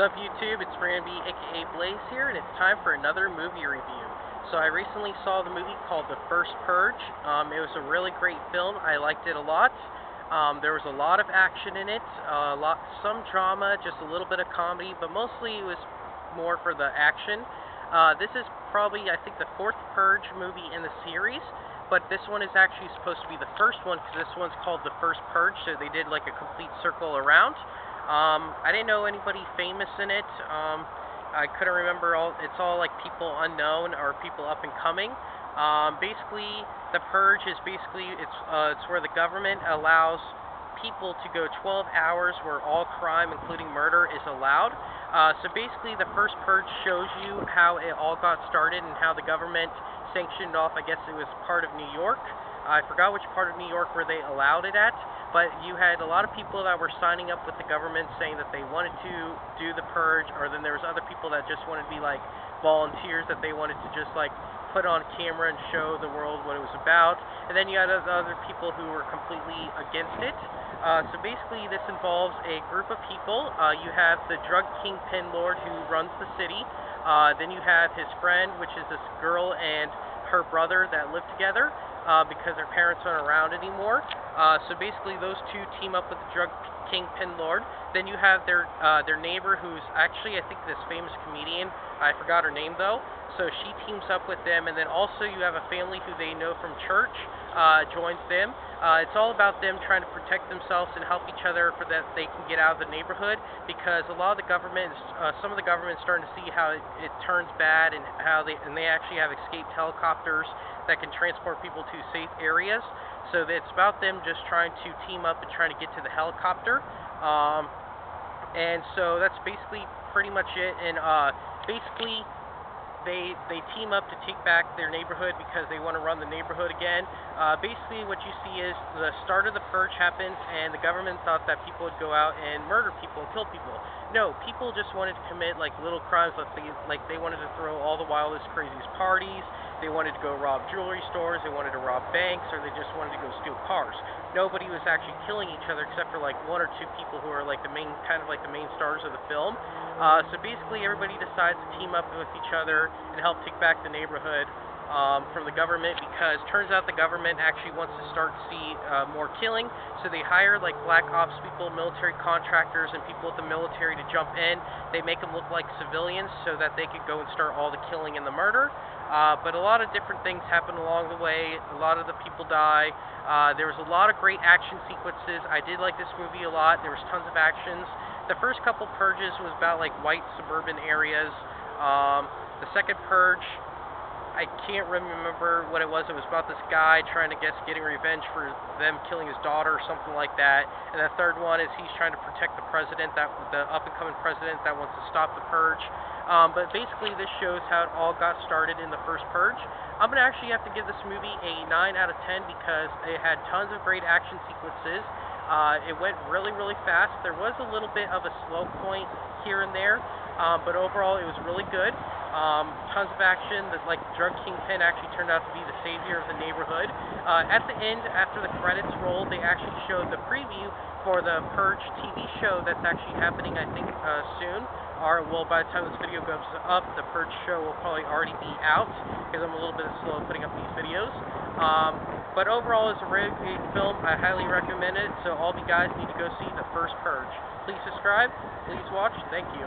What's up, YouTube? It's Brandon B, aka Blaze here, and it's time for another movie review. So I recently saw the movie called The First Purge. It was a really great film. I liked it a lot. There was a lot of action in it, some drama, just a little bit of comedy, but mostly it was more for the action. This is probably, I think, the fourth Purge movie in the series, but this one is actually supposed to be the first one because this one's called The First Purge, so they did like a complete circle around. I didn't know anybody famous in it. I couldn't remember it's all like people unknown or people up and coming. Basically, the Purge is it's where the government allows people to go 12 hours where all crime, including murder, is allowed. So basically, the first Purge shows you how it all got started and how the government sanctioned off, I guess it was part of New York. I forgot which part of New York where they allowed it at, but you had a lot of people that were signing up with the government saying that they wanted to do the Purge, or then there was other people that just wanted to be like volunteers, that they wanted to just like put on camera and show the world what it was about, and then you had other people who were completely against it. So basically this involves a group of people. You have the drug kingpin lord who runs the city, then you have his friend, which is this girl and her brother that live together because their parents aren't around anymore. So basically those two team up with the drug kingpin lord. Then you have their neighbor, who's actually, I think, this famous comedian. I forgot her name though. So she teams up with them, and then also you have a family who they know from church joins them. It's all about them trying to protect themselves and help each other for that they can get out of the neighborhood, because a lot of the government, some of the government is starting to see how it turns bad, and how they actually have escaped helicopters that can transport people to safe areas. So it's about them just trying to team up and trying to get to the helicopter. And so that's basically pretty much it. And basically they team up to take back their neighborhood because they want to run the neighborhood again. Basically what you see is the start of the Purge happens, and the government thought that people would go out and murder people and kill people. No, people just wanted to commit like little crimes, like they wanted to throw all the wildest, craziest parties. They wanted to go rob jewelry stores, they wanted to rob banks, or they just wanted to go steal cars. Nobody was actually killing each other except for like one or two people who are like the main stars of the film. So basically everybody decides to team up with each other and help take back the neighborhood from the government, because turns out the government actually wants to start to see more killing. So they hire like black ops people, military contractors, and people with the military to jump in. They make them look like civilians so that they could go and start all the killing and the murder. But a lot of different things happen along the way. A lot of the people die. There was a lot of great action sequences. I did like this movie a lot. There was tons of actions. The first couple Purges was about like white suburban areas. The second Purge, I can't remember what it was. It was about this guy trying to getting revenge for them killing his daughter or something like that. And the third one is he's trying to protect the president, the up-and-coming president that wants to stop the Purge. But basically this shows how it all got started in the first Purge. I'm going to actually have to give this movie a 9 out of 10 because it had tons of great action sequences. It went really, really fast. There was a little bit of a slow point here and there, but overall it was really good. Tons of action. Like the drug kingpin actually turned out to be the savior of the neighborhood. At the end, after the credits rolled, they actually showed the preview for the Purge TV show that's actually happening, I think, soon. Or, well, by the time this video goes up, the Purge show will probably already be out, because I'm a little bit slow putting up these videos. But overall, it's a really great film. I highly recommend it. So all of you guys need to go see The First Purge. Please subscribe. Please watch. Thank you.